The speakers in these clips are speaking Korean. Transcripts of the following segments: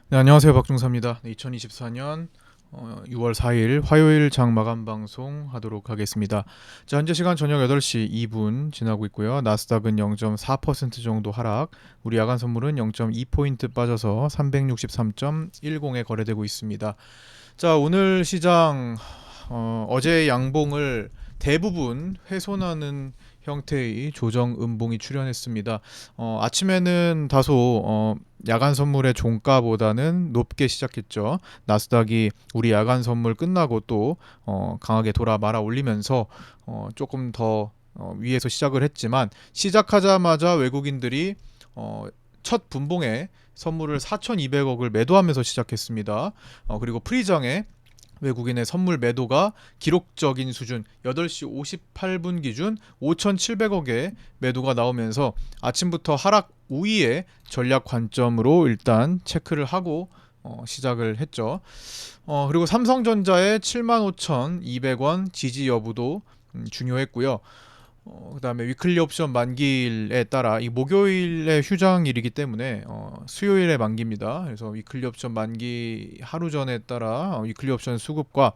네, 안녕하세요. 박중사입니다. 2024년 6월 4일 화요일 장 마감 방송 하도록 하겠습니다. 자, 현재 시간 저녁 8시 2분 지나고 있고요. 나스닥은 0.4% 정도 하락, 우리 야간 선물은 0.2포인트 빠져서 363.10에 거래되고 있습니다. 자, 오늘 시장 어제 양봉을 대부분 훼손하는 형태의 조정 음봉이 출현했습니다. 아침에는 다소 야간 선물의 종가보다는 높게 시작했죠. 나스닥이 우리 야간 선물 끝나고 또 강하게 돌아 말아 올리면서 조금 더 위에서 시작을 했지만 시작하자마자 외국인들이 첫 분봉에 선물을 4,200억을 매도하면서 시작했습니다. 그리고 프리장에 외국인의 선물 매도가 기록적인 수준 8시 58분 기준 5,700억의 매도가 나오면서 아침부터 하락 우위의 전략 관점으로 일단 체크를 하고 시작을 했죠. 그리고 삼성전자의 75,200원 지지 여부도 중요했고요. 그다음에 위클리 옵션 만기일에 따라 이 목요일에 휴장일이기 때문에 수요일에 만기입니다. 그래서 위클리 옵션 만기 하루 전에 따라 위클리 옵션 수급과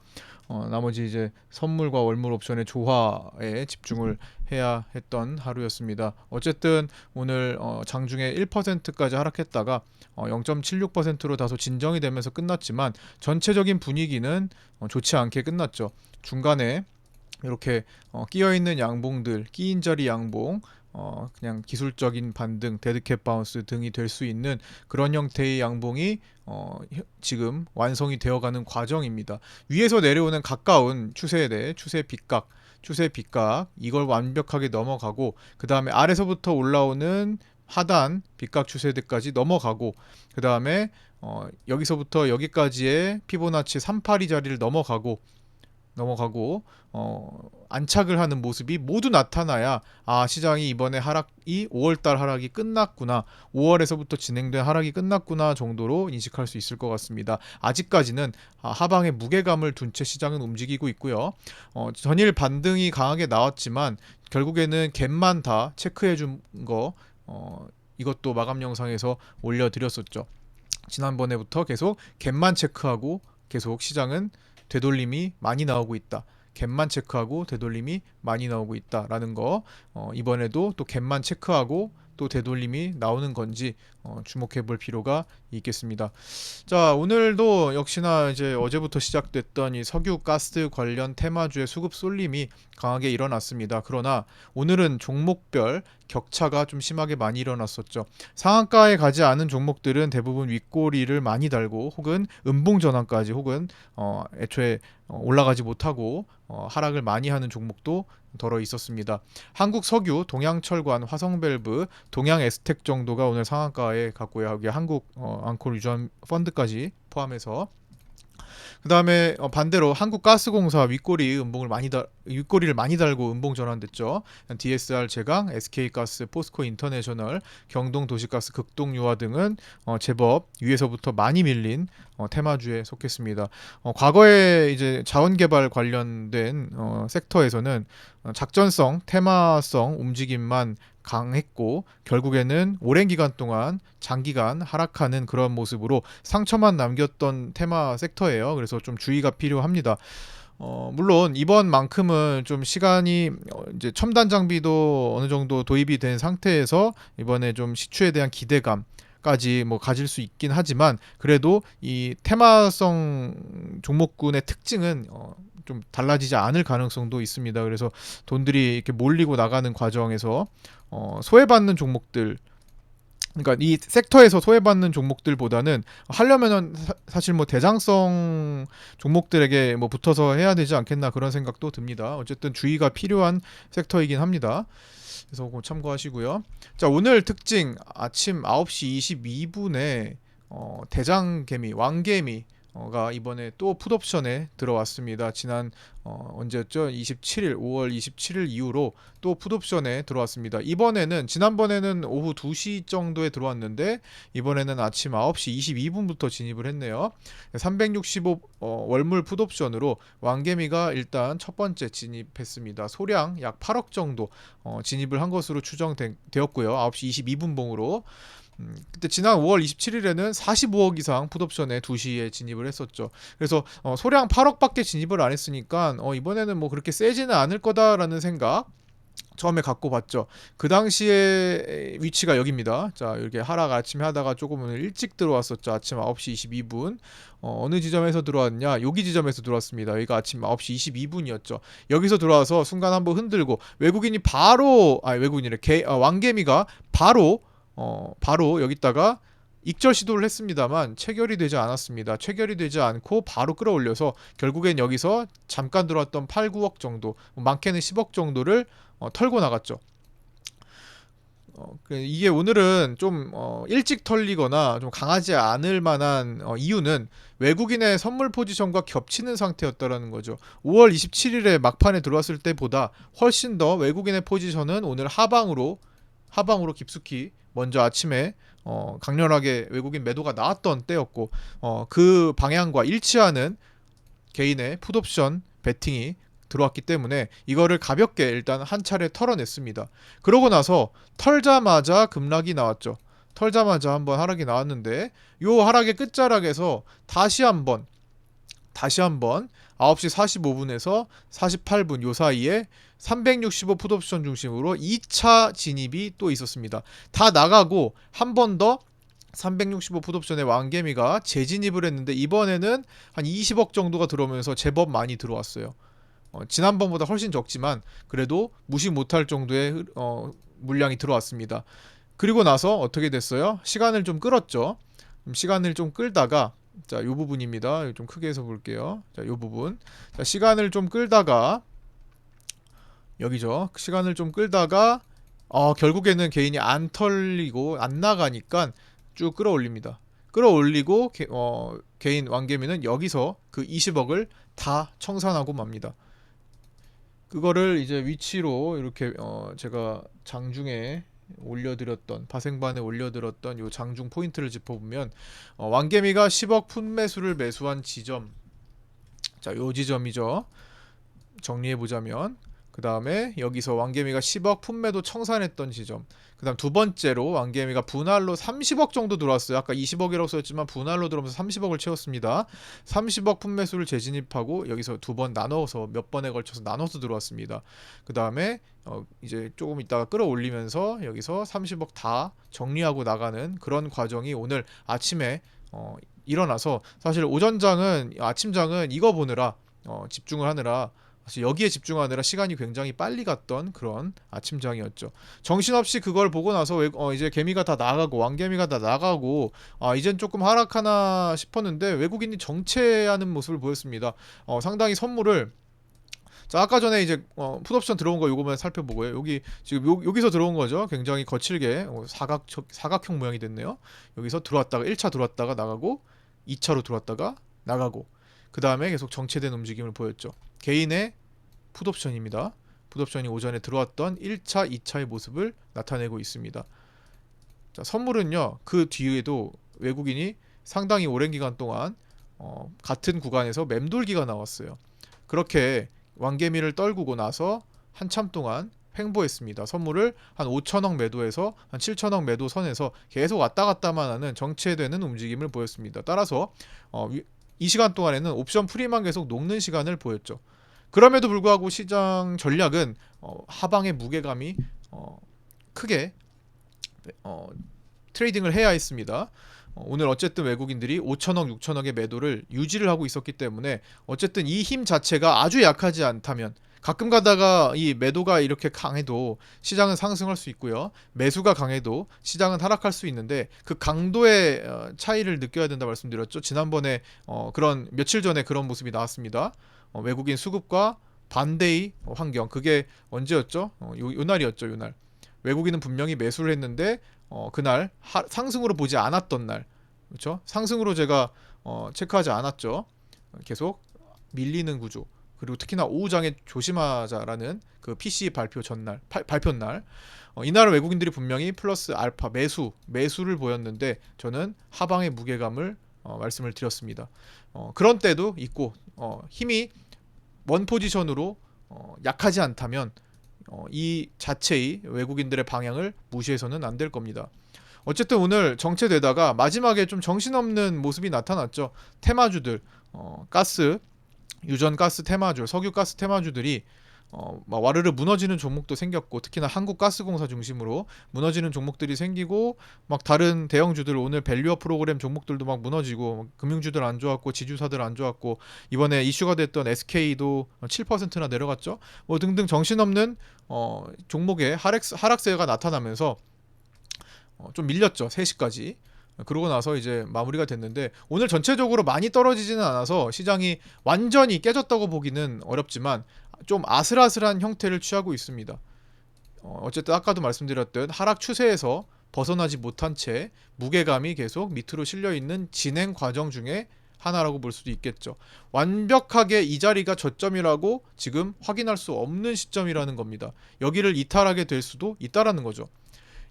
나머지 이제 선물과 월물 옵션의 조화에 집중을 해야 했던 하루였습니다. 어쨌든 오늘 장중에 1%까지 하락했다가 0.76%로 다소 진정이 되면서 끝났지만 전체적인 분위기는 좋지 않게 끝났죠. 중간에 이렇게 끼어 있는 양봉들, 끼인 자리 양봉, 그냥 기술적인 반등, 데드캣 바운스 등이 될 수 있는 그런 형태의 양봉이 지금 완성이 되어가는 과정입니다. 위에서 내려오는 가까운 추세에 대해 추세 빗각 이걸 완벽하게 넘어가고 그 다음에 아래서부터 올라오는 하단 빗각 추세대까지 넘어가고 그 다음에 여기서부터 여기까지의 피보나치 382 자리를 넘어가고 안착을 하는 모습이 모두 나타나야 시장이 이번에 하락이 5월달 하락이 끝났구나 5월에서부터 진행된 하락이 끝났구나 정도로 인식할 수 있을 것 같습니다. 아직까지는 하방에 무게감을 둔 채 시장은 움직이고 있고요. 전일 반등이 강하게 나왔지만 결국에는 갭만 다 체크해 준 거 이것도 마감 영상에서 올려드렸었죠. 지난번에부터 계속 갭만 체크하고 계속 시장은 되돌림이 많이 나오고 있다. 갭만 체크하고 되돌림이 많이 나오고 있다라는 거 이번에도 또 갭만 체크하고 또 되돌림이 나오는 건지 주목해 볼 필요가 있겠습니다. 자, 오늘도 역시나 이제 어제부터 시작됐던 이 석유 가스 관련 테마주의 수급 쏠림이 강하게 일어났습니다. 그러나 오늘은 종목별 격차가 좀 심하게 많이 일어났었죠. 상한가에 가지 않은 종목들은 대부분 윗꼬리를 많이 달고 혹은 음봉 전환까지 혹은 애초에 올라가지 못하고 하락을 많이 하는 종목도 덜어 있었습니다. 한국석유, 동양철관, 화성밸브, 동양에스텍 정도가 오늘 상한가에 갔고요. 여기 한국 앙콜 유전 펀드까지 포함해서 그 다음에 반대로 한국가스공사 윗꼬리를 많이 달고 음봉 전환됐죠. DSR 제강, SK가스, 포스코 인터내셔널, 경동도시가스, 극동유화 등은 제법 위에서부터 많이 밀린 테마주에 속했습니다. 과거에 이제 자원개발 관련된 섹터에서는 작전성, 테마성 움직임만 강했고 결국에는 오랜 기간 동안 장기간 하락하는 그런 모습으로 상처만 남겼던 테마 섹터예요. 그래서 좀 주의가 필요합니다. 물론 이번만큼은 좀 시간이 이제 첨단 장비도 어느 정도 도입이 된 상태에서 이번에 좀 시추에 대한 기대감 까지 뭐 가질 수 있긴 하지만 그래도 이 테마성 종목군의 특징은 좀 달라지지 않을 가능성도 있습니다. 그래서 돈들이 이렇게 몰리고 나가는 과정에서 소외받는 종목들 그러니까 이 섹터에서 소외받는 종목들보다는 하려면은 사실 뭐 대장성 종목들에게 뭐 붙어서 해야 되지 않겠나 그런 생각도 듭니다. 어쨌든 주의가 필요한 섹터이긴 합니다. 그래서 그거 참고하시고요. 자, 오늘 특징 아침 9시 22분에 대장개미, 왕개미가 이번에 또 풋옵션에 들어왔습니다. 지난 언제였죠? 27일, 5월 27일 이후로 또 풋옵션에 들어왔습니다. 이번에는 지난번에는 오후 2시 정도에 들어왔는데 이번에는 아침 9시 22분부터 진입을 했네요. 365 월물 풋옵션으로 왕개미가 일단 첫 번째 진입했습니다. 소량 약 8억 정도 진입을 한 것으로 추정되었고요. 9시 22분 봉으로 그때 지난 5월 27일에는 45억 이상 풋옵션에 2시에 진입을 했었죠. 그래서 소량 8억밖에 진입을 안 했으니까 이번에는 뭐 그렇게 세지는 않을 거다라는 생각 처음에 갖고 봤죠. 그 당시에 위치가 여기입니다. 자, 이렇게 하락 아침에 하다가 조금 은 일찍 들어왔었죠. 아침 9시 22분. 어느 지점에서 들어왔냐? 여기 지점에서 들어왔습니다. 여기가 아침 9시 22분이었죠. 여기서 들어와서 순간 한번 흔들고 외국인이 바로 외국인이래. 왕개미가 바로 여기다가 익절 시도를 했습니다만 체결이 되지 않았습니다. 체결이 되지 않고 바로 끌어올려서 결국엔 여기서 잠깐 들어왔던 8, 9억 정도, 많게는 10억 정도를 털고 나갔죠. 이게 오늘은 좀 일찍 털리거나 좀 강하지 않을 만한 이유는 외국인의 선물 포지션과 겹치는 상태였다라는 거죠. 5월 27일에 막판에 들어왔을 때보다 훨씬 더 외국인의 포지션은 오늘 하방으로 깊숙이 먼저 아침에 강렬하게 외국인 매도가 나왔던 때였고 그 방향과 일치하는 개인의 풋옵션 베팅이 들어왔기 때문에 이거를 가볍게 일단 한 차례 털어냈습니다. 그러고 나서 털자마자 급락이 나왔죠. 털자마자 한번 하락이 나왔는데 요 하락의 끝자락에서 다시 한번 9시 45분에서 48분 요 사이에 365 풋옵션 중심으로 2차 진입이 또 있었습니다. 다 나가고 한 번 더 365 풋옵션의 왕개미가 재진입을 했는데 이번에는 한 20억 정도가 들어오면서 제법 많이 들어왔어요. 지난번보다 훨씬 적지만 그래도 무시 못할 정도의 물량이 들어왔습니다. 그리고 나서 어떻게 됐어요? 시간을 좀 끌었죠. 시간을 좀 끌다가 자, 요 부분입니다. 좀 크게 해서 볼게요. 자, 요 부분. 자, 시간을 좀 끌다가 여기죠. 시간을 좀 끌다가 결국에는 개인이 안 털리고 안 나가니까 쭉 끌어올립니다. 끌어올리고 개인 왕개미는 여기서 그 20억을 다 청산하고 맙니다. 그거를 이제 위치로 이렇게 제가 장중에 올려드렸던 파생반에 올려드렸던 요 장중 포인트를 짚어보면 왕개미가 10억 풋매수를 매수한 지점, 자, 요 지점이죠. 정리해보자면 그 다음에 여기서 왕개미가 10억 풋매도 청산했던 지점, 그 다음 두 번째로 왕개미가 분할로 30억 정도 들어왔어요. 아까 20억이라고 썼지만 분할로 들어오면서 30억을 채웠습니다. 30억 풋매수를 재진입하고 여기서 두 번 나눠서 몇 번에 걸쳐서 나눠서 들어왔습니다. 그 다음에 이제 조금 있다가 끌어올리면서 여기서 30억 다 정리하고 나가는 그런 과정이 오늘 아침에 일어나서 사실 오전장은 아침장은 이거 보느라 집중을 하느라 사실 여기에 집중하느라 시간이 굉장히 빨리 갔던 그런 아침장이었죠. 정신없이 그걸 보고 나서 이제 개미가 다 나가고 왕개미가 다 나가고 이젠 조금 하락하나 싶었는데 외국인이 정체하는 모습을 보였습니다. 상당히 선물을 자, 아까 전에 이제 풋옵션 들어온 거 요거만 살펴보고요. 여기 지금 여기서 들어온 거죠. 굉장히 거칠게 사각형 모양이 됐네요. 여기서 들어왔다가 1차 들어왔다가 나가고 2차로 들어왔다가 나가고 그 다음에 계속 정체된 움직임을 보였죠. 개인의 풋옵션입니다. 풋옵션이 오전에 들어왔던 1차, 2차의 모습을 나타내고 있습니다. 자, 선물은요. 그 뒤에도 외국인이 상당히 오랜 기간 동안 같은 구간에서 맴돌기가 나왔어요. 그렇게 왕개미를 떨구고 나서 한참 동안 횡보했습니다. 선물을 한 5천억 매도에서 한 7천억 매도 선에서 계속 왔다 갔다만 하는 정체되는 움직임을 보였습니다. 따라서 이 시간 동안에는 옵션 프리만 계속 녹는 시간을 보였죠. 그럼에도 불구하고 시장 전략은 하방의 무게감이 크게 트레이딩을 해야 했습니다. 오늘 어쨌든 외국인들이 5천억, 6천억의 매도를 유지를 하고 있었기 때문에 어쨌든 이 힘 자체가 아주 약하지 않다면 가끔 가다가 이 매도가 이렇게 강해도 시장은 상승할 수 있고요. 매수가 강해도 시장은 하락할 수 있는데 그 강도의 차이를 느껴야 된다 말씀드렸죠. 지난번에 그런 며칠 전에 그런 모습이 나왔습니다. 외국인 수급과 반대의 환경. 그게 언제였죠? 요 날이었죠. 요 날. 외국인은 분명히 매수를 했는데 그날 상승으로 보지 않았던 날. 그렇죠? 상승으로 제가 체크하지 않았죠. 계속 밀리는 구조. 그리고 특히나 오후장에 조심하자라는 그 PC 발표 전날, 발표 날, 이날은 외국인들이 분명히 플러스 알파 매수를 보였는데 저는 하방의 무게감을 말씀을 드렸습니다. 그런 때도 있고 힘이 원 포지션으로 약하지 않다면 이 자체의 외국인들의 방향을 무시해서는 안 될 겁니다. 어쨌든 오늘 정체되다가 마지막에 좀 정신없는 모습이 나타났죠. 테마주들, 가스, 유전 가스 테마주, 석유 가스 테마주들이 막 와르르 무너지는 종목도 생겼고, 특히나 한국가스공사 중심으로 무너지는 종목들이 생기고, 막 다른 대형주들 오늘 밸류업 프로그램 종목들도 막 무너지고, 금융주들 안 좋았고 지주사들 안 좋았고, 이번에 이슈가 됐던 SK도 7%나 내려갔죠. 뭐 등등 정신없는 종목의 하락세가 나타나면서 좀 밀렸죠. 3시까지. 그러고 나서 이제 마무리가 됐는데, 오늘 전체적으로 많이 떨어지지는 않아서 시장이 완전히 깨졌다고 보기는 어렵지만 좀 아슬아슬한 형태를 취하고 있습니다. 어쨌든 아까도 말씀드렸던 하락 추세에서 벗어나지 못한 채 무게감이 계속 밑으로 실려 있는 진행 과정 중에 하나라고 볼 수도 있겠죠. 완벽하게 이 자리가 저점이라고 지금 확인할 수 없는 시점이라는 겁니다. 여기를 이탈하게 될 수도 있다라는 거죠.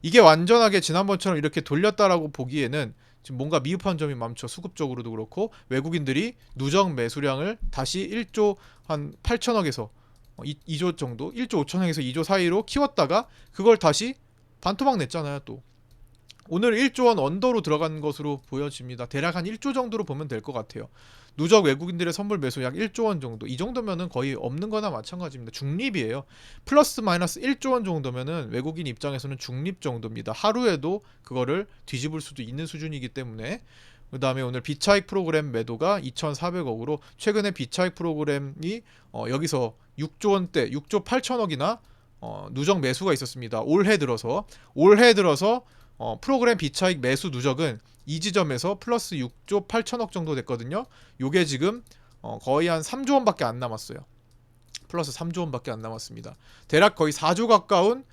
이게 완전하게 지난번처럼 이렇게 돌렸다라고 보기에는 지금 뭔가 미흡한 점이 많죠. 수급적으로도 그렇고, 외국인들이 누적 매수량을 다시 1조 한 8천억에서 2조 정도, 1조 5천억에서 2조 사이로 키웠다가 그걸 다시 반토막 냈잖아요. 또 오늘 1조 원 언더로 들어간 것으로 보여집니다. 대략 한 1조 정도로 보면 될 것 같아요. 누적 외국인들의 선물 매수 약 1조 원 정도. 이 정도면은 거의 없는 거나 마찬가지입니다. 중립이에요. 플러스 마이너스 1조 원 정도면은 외국인 입장에서는 중립 정도입니다. 하루에도 그거를 뒤집을 수도 있는 수준이기 때문에. 그 다음에 오늘 비차익 프로그램 매도가 2,400억으로, 최근에 비차익 프로그램이 여기서 6조 원대, 6조 8천억이나 누적 매수가 있었습니다. 올해 들어서 프로그램 비차익 매수 누적은 이 지점에서 플러스 6조 8천억 정도 됐거든요. 요게 지금 거의 한 3조 원밖에 안 남았어요. 플러스 3조 원밖에 안 남았습니다. 대략 거의 4조 가까운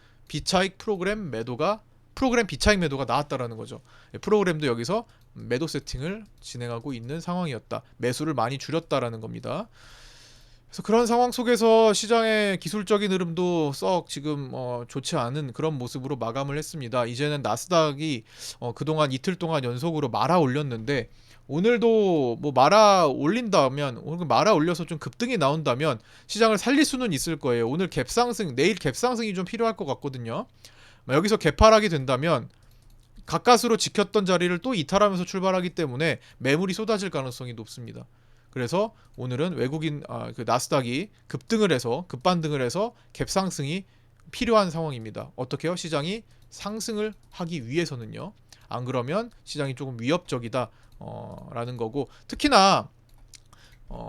프로그램 비차익 매도가 나왔다라는 거죠. 프로그램도 여기서 매도 세팅을 진행하고 있는 상황이었다. 매수를 많이 줄였다라는 겁니다. 그래서 그런 상황 속에서 시장의 기술적인 흐름도 썩 지금 좋지 않은 그런 모습으로 마감을 했습니다. 이제는 나스닥이 그동안 이틀 동안 연속으로 말아 올렸는데, 오늘도 뭐 말아 올린다면, 오늘 말아 올려서 좀 급등이 나온다면 시장을 살릴 수는 있을 거예요. 오늘 갭상승, 내일 갭상승이 좀 필요할 것 같거든요. 여기서 개파락이 된다면 가까스로 지켰던 자리를 또 이탈하면서 출발하기 때문에 매물이 쏟아질 가능성이 높습니다. 그래서 오늘은 외국인 그 나스닥이 급반등을 해서 갭상승이 필요한 상황입니다. 어떻게요? 시장이 상승을 하기 위해서는요. 안 그러면 시장이 조금 위협적이다 라는 거고, 특히나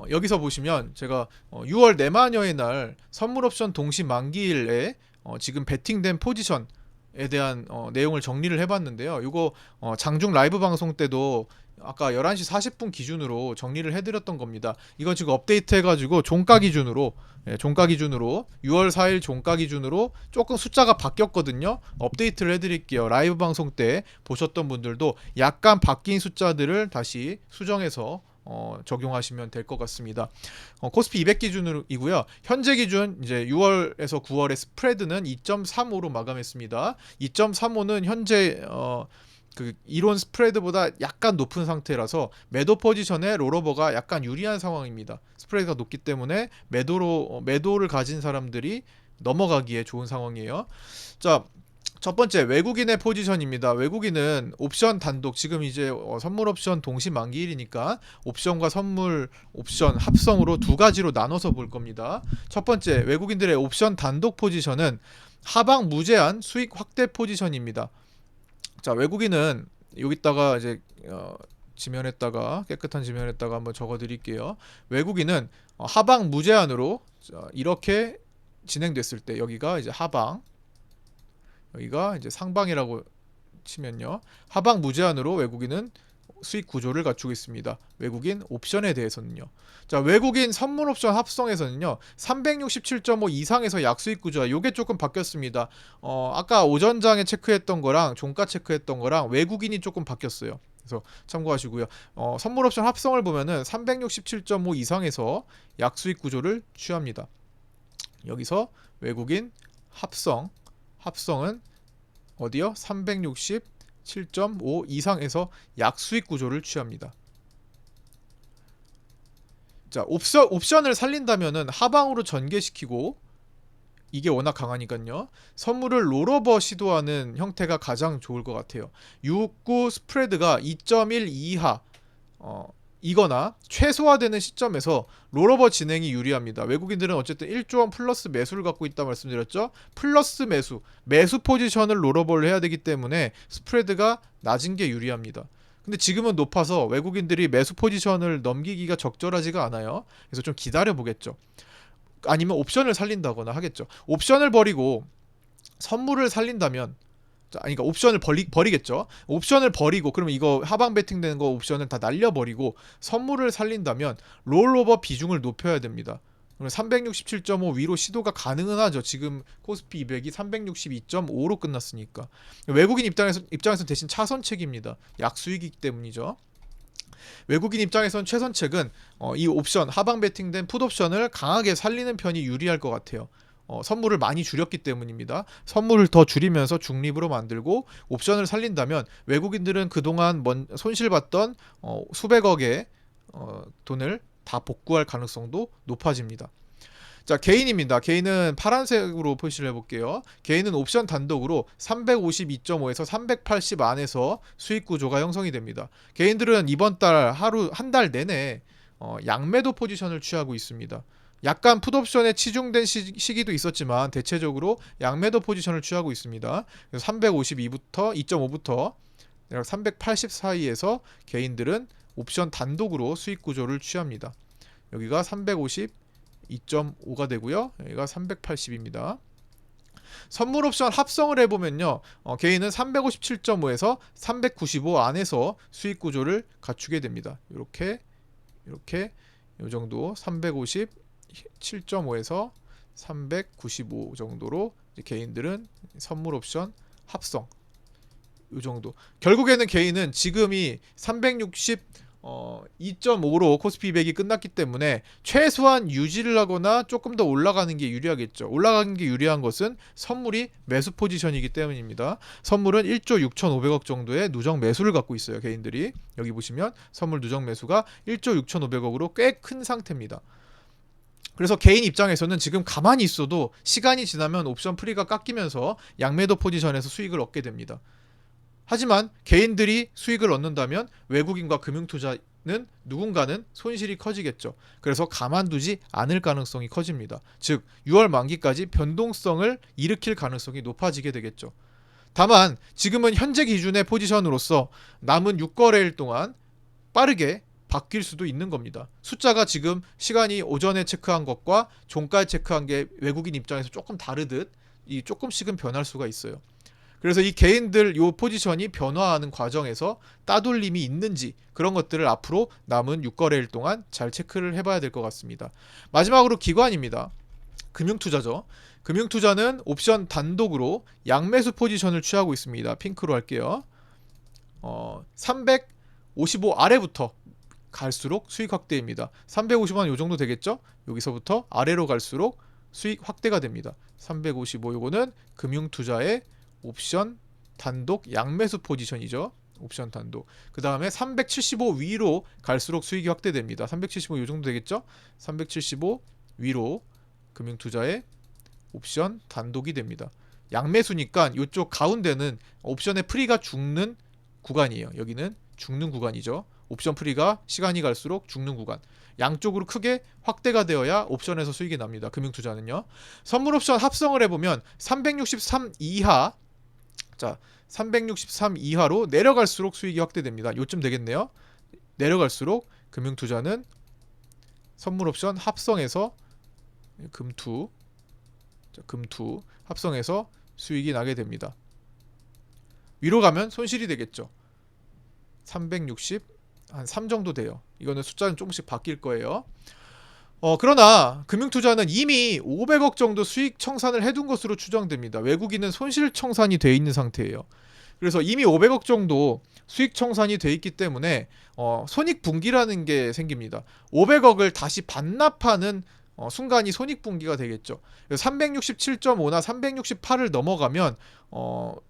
여기서 보시면 제가 6월 내마녀의 날 선물 옵션 동시 만기일에 지금 베팅된 포지션에 대한 내용을 정리를 해봤는데요. 이거 장중 라이브 방송 때도 아까 11시 40분 기준으로 정리를 해드렸던 겁니다. 이거 지금 업데이트 해가지고 종가 기준으로 6월 4일 종가 기준으로 조금 숫자가 바뀌었거든요. 업데이트를 해드릴게요. 라이브 방송 때 보셨던 분들도 약간 바뀐 숫자들을 다시 수정해서 적용하시면 될 것 같습니다. 코스피 200 기준이고요. 현재 기준 이제 6월에서 9월의 스프레드는 2.35로 마감했습니다. 2.35는 현재 그 이론 스프레드보다 약간 높은 상태라서 매도 포지션에 롤오버가 약간 유리한 상황입니다. 스프레드가 높기 때문에 매도를 가진 사람들이 넘어가기에 좋은 상황이에요. 자, 첫 번째 외국인의 포지션입니다. 외국인은 옵션 단독, 지금 이제 선물 옵션 동시 만기일이니까 옵션과 선물 옵션 합성으로 두 가지로 나눠서 볼 겁니다. 첫 번째 외국인들의 옵션 단독 포지션은 하방 무제한 수익 확대 포지션입니다. 자, 외국인은 여기다가 이제 지면에다가 깨끗한 지면에다가 한번 적어 드릴게요. 외국인은 하방 무제한으로 이렇게 진행됐을 때, 여기가 이제 하방, 여기가 이제 상방이라고 치면요, 하방 무제한으로 외국인은 수익 구조를 갖추고 있습니다. 외국인 옵션에 대해서는요. 자, 외국인 선물 옵션 합성에서는요, 367.5 이상에서 약수익 구조가 요게 조금 바뀌었습니다. 아까 오전장에 체크했던 거랑 종가 체크했던 거랑 외국인이 조금 바뀌었어요. 그래서 참고하시고요. 선물 옵션 합성을 보면은 367.5 이상에서 약수익 구조를 취합니다. 여기서 외국인 합성은 어디요? 367.5 이상에서 약수익 구조를 취합니다. 자, 옵션을 살린다면은 하방으로 전개시키고 이게 워낙 강하니까요. 선물을 롤오버 시도하는 형태가 가장 좋을 것 같아요. 6구 스프레드가 2.1 이하 이거나 최소화되는 시점에서 롤오버 진행이 유리합니다. 외국인들은 어쨌든 1조 원 플러스 매수를 갖고 있다 말씀드렸죠. 플러스 매수 포지션을 롤오버를 해야 되기 때문에 스프레드가 낮은 게 유리합니다. 근데 지금은 높아서 외국인들이 매수 포지션을 넘기기가 적절하지가 않아요. 그래서 좀 기다려 보겠죠. 아니면 옵션을 살린다거나 하겠죠. 옵션을 버리고 선물을 살린다면, 그러니까 옵션을 버리겠죠. 옵션을 버리고 그러면 이거 하방 베팅되는 거 옵션을 다 날려버리고 선물을 살린다면 롤오버 비중을 높여야 됩니다. 367.5 위로 시도가 가능은 하죠. 지금 코스피 200이 362.5로 끝났으니까. 외국인 입장에서 대신 차선책입니다. 약수익이기 때문이죠. 외국인 입장에선 최선책은 이 옵션 하방 베팅된 풋옵션을 강하게 살리는 편이 유리할 것 같아요. 선물을 많이 줄였기 때문입니다. 선물을 더 줄이면서 중립으로 만들고 옵션을 살린다면 외국인들은 그동안 손실봤던 수백억의 돈을 다 복구할 가능성도 높아집니다. 자, 개인입니다. 개인은 파란색으로 표시를 해볼게요. 개인은 옵션 단독으로 352.5에서 380 안에서 수익 구조가 형성이 됩니다. 개인들은 이번 달 한 달 내내 양매도 포지션을 취하고 있습니다. 약간 풋옵션에 치중된 시기도 있었지만 대체적으로 양매도 포지션을 취하고 있습니다. 352부터 2.5부터 380 사이에서 개인들은 옵션 단독으로 수익 구조를 취합니다. 여기가 350 2.5가 되고요. 여기가 380입니다. 선물 옵션 합성을 해보면요. 개인은 357.5에서 395 안에서 수익 구조를 갖추게 됩니다. 이렇게 이 정도 357.5에서 395 정도로 개인들은 선물 옵션 합성 이 정도. 결국에는 개인은 지금이 2.5로 코스피 200이 끝났기 때문에 최소한 유지를 하거나 조금 더 올라가는 게 유리하겠죠. 올라가는 게 유리한 것은 선물이 매수 포지션이기 때문입니다. 선물은 1조 6,500억 정도의 누적 매수를 갖고 있어요. 개인들이. 여기 보시면 선물 누적 매수가 1조 6,500억으로 꽤 큰 상태입니다. 그래서 개인 입장에서는 지금 가만히 있어도 시간이 지나면 옵션 프리가 깎이면서 양매도 포지션에서 수익을 얻게 됩니다. 하지만 개인들이 수익을 얻는다면 외국인과 금융투자는 누군가는 손실이 커지겠죠. 그래서 가만두지 않을 가능성이 커집니다. 즉 6월 만기까지 변동성을 일으킬 가능성이 높아지게 되겠죠. 다만 지금은 현재 기준의 포지션으로서 남은 6거래일 동안 빠르게 바뀔 수도 있는 겁니다. 숫자가 지금 시간이 오전에 체크한 것과 종가에 체크한 게 외국인 입장에서 조금 다르듯 이 조금씩은 변할 수가 있어요. 그래서 이 개인들 요 포지션이 변화하는 과정에서 따돌림이 있는지 그런 것들을 앞으로 남은 6거래일 동안 잘 체크를 해봐야 될 것 같습니다. 마지막으로 기관입니다. 금융투자죠. 금융투자는 옵션 단독으로 양매수 포지션을 취하고 있습니다. 핑크로 할게요. 355 아래부터 갈수록 수익 확대입니다. 355는 요 정도 되겠죠? 여기서부터 아래로 갈수록 수익 확대가 됩니다. 355 요거는 금융투자의 옵션 단독 양매수 포지션이죠. 옵션 단독. 그 다음에 375 위로 갈수록 수익이 확대됩니다. 375 이 정도 되겠죠? 375 위로 금융투자의 옵션 단독이 됩니다. 양매수니까 이쪽 가운데는 옵션의 프리가 죽는 구간이에요. 여기는 죽는 구간이죠. 옵션 프리가 시간이 갈수록 죽는 구간. 양쪽으로 크게 확대가 되어야 옵션에서 수익이 납니다. 금융투자는요. 선물 옵션 합성을 해보면 363 이하, 자 363 이하로 내려갈수록 수익이 확대됩니다. 요쯤 되겠네요. 내려갈수록 금융투자는 선물 옵션 합성해서 금투 합성해서 수익이 나게 됩니다. 위로 가면 손실이 되겠죠. 360 한 3 정도 돼요. 이거는 숫자는 조금씩 바뀔 거예요. 그러나 금융투자는 이미 500억 정도 수익 청산을 해둔 것으로 추정됩니다. 외국인은 손실 청산이 돼 있는 상태예요. 그래서 이미 500억 정도 수익 청산이 돼 있기 때문에 손익분기라는 게 생깁니다. 500억을 다시 반납하는 순간이 손익분기가 되겠죠. 367.5나 368을 넘어가면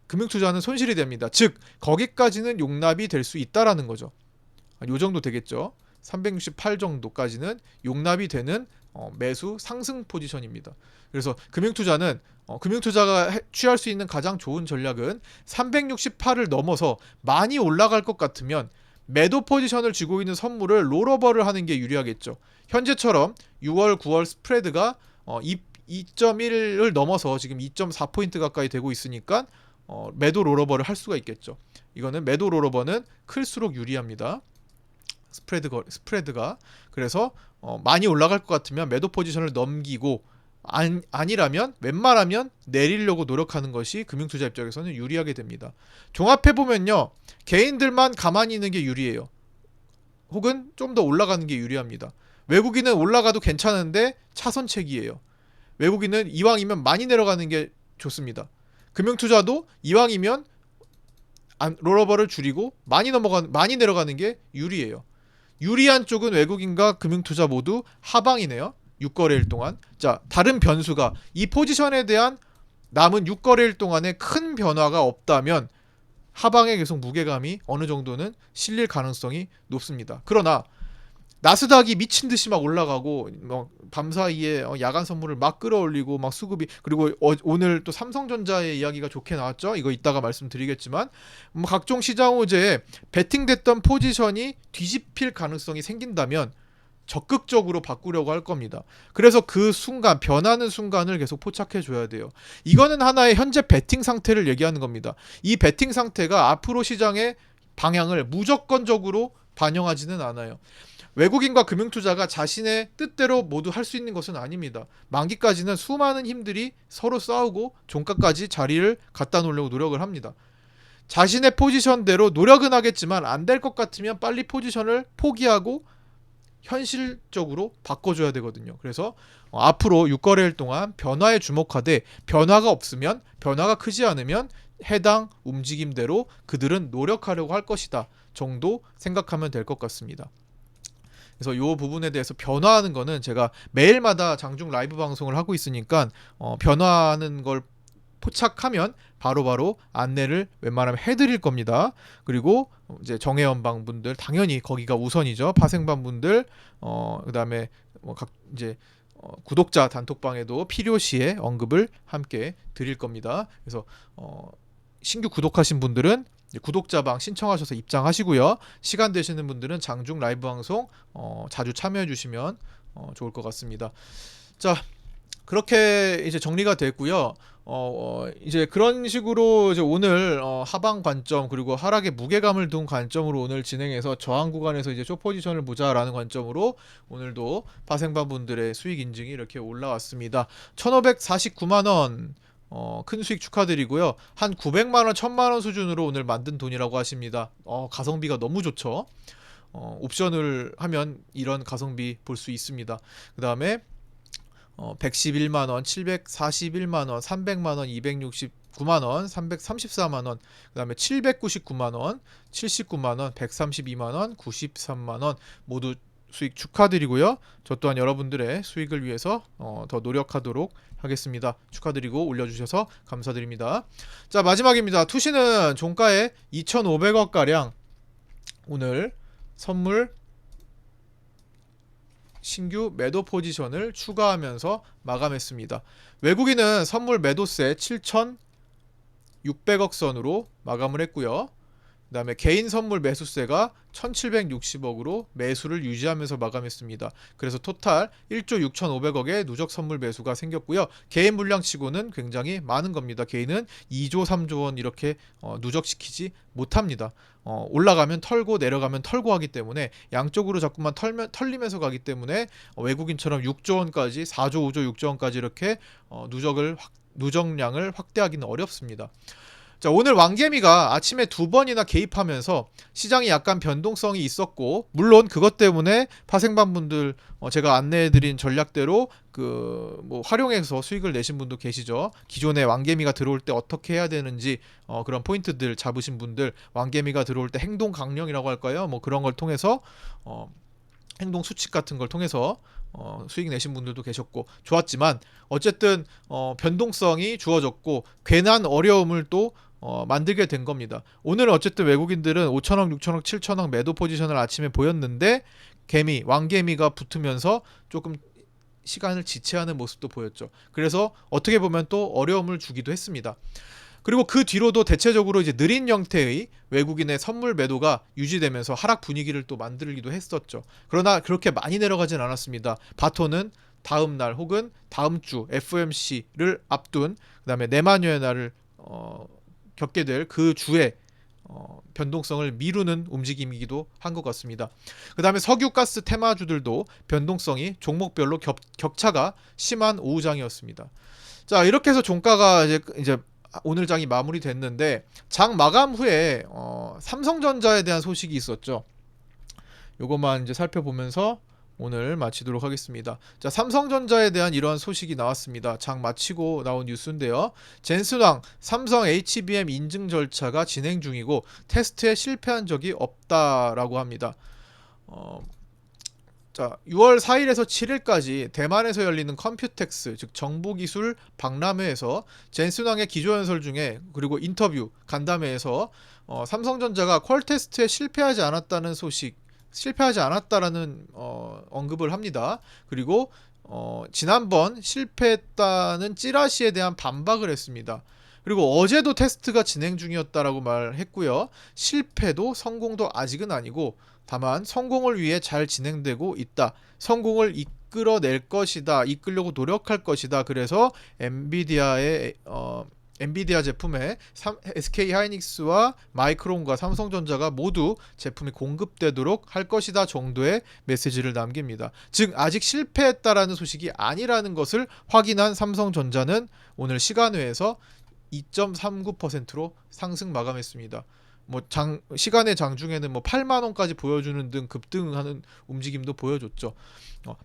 금융투자는 손실이 됩니다. 즉 거기까지는 용납이 될 수 있다라는 거죠. 요 정도 되겠죠. 368 정도까지는 용납이 되는 매수 상승 포지션입니다. 그래서 금융투자가 취할 수 있는 가장 좋은 전략은 368을 넘어서 많이 올라갈 것 같으면 매도 포지션을 쥐고 있는 선물을 롤오버를 하는 게 유리하겠죠. 현재처럼 6월, 9월 스프레드가 2.1을 넘어서 지금 2.4포인트 가까이 되고 있으니까 매도 롤오버를 할 수가 있겠죠. 이거는 매도 롤오버는 클수록 유리합니다. 스프레드가. 그래서 많이 올라갈 것 같으면 매도 포지션을 넘기고 아니라면 웬만하면 내리려고 노력하는 것이 금융투자 입장에서는 유리하게 됩니다. 종합해보면요, 개인들만 가만히 있는 게 유리해요. 혹은 좀 더 올라가는 게 유리합니다. 외국인은 올라가도 괜찮은데 차선책이에요. 외국인은 이왕이면 많이 내려가는 게 좋습니다. 금융투자도 이왕이면 롤오버를 줄이고 많이 내려가는 게 유리해요. 유리한 쪽은 외국인과 금융투자 모두 하방이네요. 6거래일 동안. 자, 다른 변수가 이 포지션에 대한 남은 6거래일 동안에 큰 변화가 없다면 하방에 계속 무게감이 어느 정도는 실릴 가능성이 높습니다. 그러나 나스닥이 미친 듯이 막 올라가고 밤사이에 야간 선물을 막 끌어올리고 막 수급이, 그리고 오늘 또 삼성전자의 이야기가 좋게 나왔죠. 이거 이따가 말씀드리겠지만 각종 시장 호재에 베팅됐던 포지션이 뒤집힐 가능성이 생긴다면 적극적으로 바꾸려고 할 겁니다. 그래서 그 순간, 변하는 순간을 계속 포착해 줘야 돼요. 이거는 하나의 현재 베팅 상태를 얘기하는 겁니다. 이 베팅 상태가 앞으로 시장의 방향을 무조건적으로 반영하지는 않아요. 외국인과 금융투자가 자신의 뜻대로 모두 할 수 있는 것은 아닙니다. 만기까지는 수많은 힘들이 서로 싸우고 종가까지 자리를 갖다 놓으려고 노력을 합니다. 자신의 포지션대로 노력은 하겠지만 안 될 것 같으면 빨리 포지션을 포기하고 현실적으로 바꿔줘야 되거든요. 그래서 앞으로 6거래일 동안 변화에 주목하되, 변화가 없으면, 변화가 크지 않으면 해당 움직임대로 그들은 노력하려고 할 것이다 정도 생각하면 될 것 같습니다. 그래서 이 부분에 대해서 변화하는 거는 제가 매일마다 장중 라이브 방송을 하고 있으니까 변화하는 걸 포착하면 바로바로 안내를 웬만하면 해드릴 겁니다. 그리고 이제 정혜연방 분들 당연히 거기가 우선이죠. 파생방 분들, 그다음에 이제 구독자 단톡방에도 필요시에 언급을 함께 드릴 겁니다. 그래서 신규 구독하신 분들은 구독자방 신청하셔서 입장하시고요. 시간 되시는 분들은 장중 라이브 방송 자주 참여해 주시면 좋을 것 같습니다. 자, 그렇게 이제 정리가 됐고요. 이제 그런 식으로 이제 오늘 하방 관점, 그리고 하락의 무게감을 둔 관점으로 오늘 진행해서 저항 구간에서 이제 숏 포지션을 보자라는 관점으로 오늘도 파생반 분들의 수익 인증이 이렇게 올라왔습니다. 1,549만 원. 큰 수익 축하드리고요. 한 900만원, 1000만원 수준으로 오늘 만든 돈이라고 하십니다. 가성비가 너무 좋죠. 옵션을 하면 이런 가성비 볼 수 있습니다. 그 다음에 111만원, 741만원, 300만원, 269만원, 334만원, 그 다음에 799만원, 79만원, 132만원, 93만원 모두 수익 축하드리고요. 저 또한 여러분들의 수익을 위해서 더 노력하도록 하겠습니다. 축하드리고 올려주셔서 감사드립니다. 자, 마지막입니다. 투시는 종가에 2,500억 가량 오늘 선물 신규 매도 포지션을 추가하면서 마감했습니다. 외국인은 선물 매도세 7,600억 선으로 마감을 했고요. 그 다음에 개인 선물 매수세가 1760억으로 매수를 유지하면서 마감했습니다. 그래서 토탈 1조 6500억의 누적 선물 매수가 생겼고요. 개인 물량치고는 굉장히 많은 겁니다. 개인은 2조 3조 원 이렇게 누적시키지 못합니다. 올라가면 털고 내려가면 털고 하기 때문에 양쪽으로 자꾸만 털리면서 가기 때문에 외국인처럼 6조 원까지 4조 5조 6조 원까지 이렇게 누적량을 확대하기는 어렵습니다. 자, 오늘 왕개미가 아침에 2번이나 개입하면서 시장이 약간 변동성이 있었고, 물론 그것 때문에 파생반분들 제가 안내해드린 전략대로 활용해서 수익을 내신 분도 계시죠. 기존에 왕개미가 들어올 때 어떻게 해야 되는지 그런 포인트들 잡으신 분들, 왕개미가 들어올 때 행동 강령이라고 할까요? 그런 걸 통해서 행동 수칙 같은 걸 통해서 수익 내신 분들도 계셨고 좋았지만, 어쨌든 변동성이 주어졌고 괜한 어려움을 또 만들게 된 겁니다. 오늘 어쨌든 외국인들은 5천억, 6천억, 7천억 매도 포지션을 아침에 보였는데 왕개미가 붙으면서 조금 시간을 지체하는 모습도 보였죠. 그래서 어떻게 보면 또 어려움을 주기도 했습니다. 그리고 그 뒤로도 대체적으로 이제 느린 형태의 외국인의 선물 매도가 유지되면서 하락 분위기를 또 만들기도 했었죠. 그러나 그렇게 많이 내려가진 않았습니다. 바톤은 다음 날 혹은 다음 주 FOMC를 앞둔 그다음에 네마뉴의 날을 겪게 될 그 주에 변동성을 미루는 움직임이기도 한 것 같습니다. 그 다음에 석유가스 테마주들도 변동성이 종목별로 격차가 심한 오후장이었습니다. 자, 이렇게 해서 종가가 이제 오늘 장이 마무리됐는데 장 마감 후에 삼성전자에 대한 소식이 있었죠. 요것만 이제 살펴보면서 오늘 마치도록 하겠습니다. 자, 삼성전자에 대한 이러한 소식이 나왔습니다. 장 마치고 나온 뉴스인데요. 젠슨왕 삼성 HBM 인증 절차가 진행 중이고 테스트에 실패한 적이 없다라고 합니다. 자, 6월 4일에서 7일까지 대만에서 열리는 컴퓨텍스 즉 정보기술 박람회에서 젠슨왕의 기조연설 중에 그리고 인터뷰 간담회에서 삼성전자가 퀄 테스트에 실패하지 않았다는 소식 실패하지 않았다라는 언급을 합니다. 그리고 지난번 실패했다는 찌라시에 대한 반박을 했습니다. 그리고 어제도 테스트가 진행 중이었다라고 말했고요. 실패도 성공도 아직은 아니고 다만 성공을 위해 잘 진행되고 있다. 성공을 이끌어낼 것이다. 이끌려고 노력할 것이다. 그래서 엔비디아 제품에 SK 하이닉스와 마이크론과 삼성전자가 모두 제품이 공급되도록 할 것이다 정도의 메시지를 남깁니다. 즉 아직 실패했다라는 소식이 아니라는 것을 확인한 삼성전자는 오늘 시간외에서 2.39%로 상승 마감했습니다. 시간의 장중에는 8만 원까지 보여주는 등 급등하는 움직임도 보여줬죠.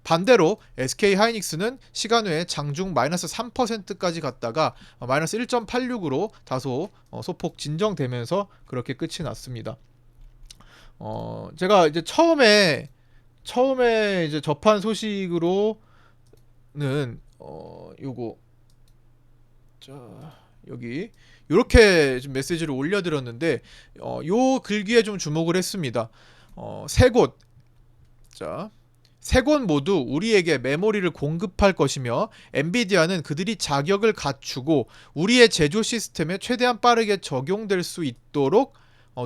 반대로 SK 하이닉스는 시간외에 장중 마이너스 3%까지 갔다가 마이너스 1.86으로 다소 소폭 진정되면서 그렇게 끝이 났습니다. 제가 이제 처음에 이제 접한 소식으로는 요거 자 여기 이렇게 좀 메시지를 올려드렸는데 요 글귀에 좀 주목을 했습니다. 세 곳 모두 우리에게 메모리를 공급할 것이며 엔비디아는 그들이 자격을 갖추고 우리의 제조 시스템에 최대한 빠르게 적용될 수 있도록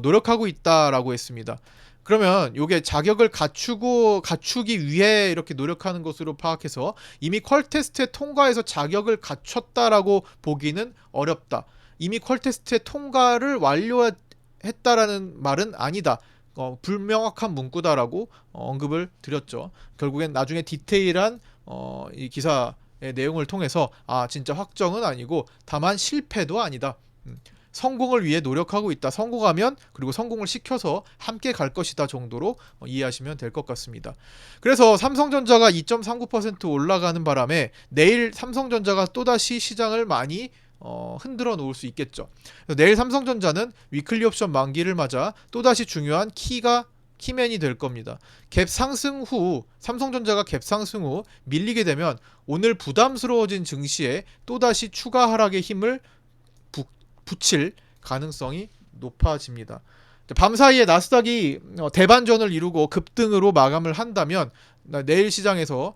노력하고 있다라고 했습니다. 그러면 이게 자격을 갖추기 위해 이렇게 노력하는 것으로 파악해서 이미 퀄 테스트에 통과해서 자격을 갖췄다라고 보기는 어렵다. 이미 퀄 테스트의 통과를 완료했다라는 말은 아니다. 불명확한 문구다라고 언급을 드렸죠. 결국엔 나중에 디테일한 이 기사의 내용을 통해서 진짜 확정은 아니고 다만 실패도 아니다. 성공을 위해 노력하고 있다. 성공하면 그리고 성공을 시켜서 함께 갈 것이다 정도로 이해하시면 될 것 같습니다. 그래서 삼성전자가 2.39% 올라가는 바람에 내일 삼성전자가 또다시 시장을 많이 흔들어 놓을 수 있겠죠. 내일 삼성전자는 위클리 옵션 만기를 맞아 또다시 중요한 키맨이 될 겁니다. 갭 상승 후 삼성전자가 갭 상승 후 밀리게 되면 오늘 부담스러워진 증시에 또다시 추가 하락의 힘을 붙일 가능성이 높아집니다. 밤사이에 나스닥이 대반전을 이루고 급등으로 마감을 한다면 내일 시장에서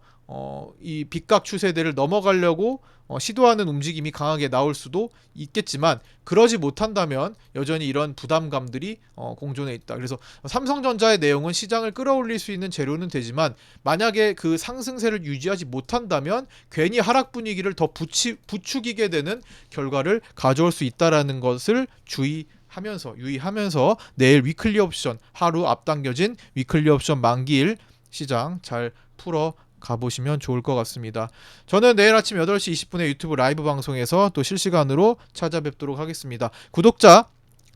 이 빗각 추세대를 넘어가려고 시도하는 움직임이 강하게 나올 수도 있겠지만 그러지 못한다면 여전히 이런 부담감들이 공존해 있다. 그래서 삼성전자의 내용은 시장을 끌어올릴 수 있는 재료는 되지만 만약에 그 상승세를 유지하지 못한다면 괜히 하락 분위기를 더 부추기게 되는 결과를 가져올 수 있다라는 것을 유의하면서 내일 위클리 옵션 하루 앞당겨진 위클리 옵션 만기일 시장 잘 풀어 가보시면 좋을 것 같습니다. 저는 내일 아침 8시 20분에 유튜브 라이브 방송에서 또 실시간으로 찾아뵙도록 하겠습니다. 구독자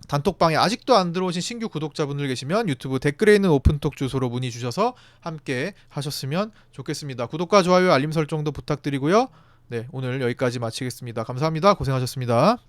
단톡방에 아직도 안 들어오신 신규 구독자분들 계시면 유튜브 댓글에 있는 오픈톡 주소로 문의 주셔서 함께 하셨으면 좋겠습니다. 구독과 좋아요 알림 설정도 부탁드리고요. 네, 오늘 여기까지 마치겠습니다. 감사합니다. 고생하셨습니다.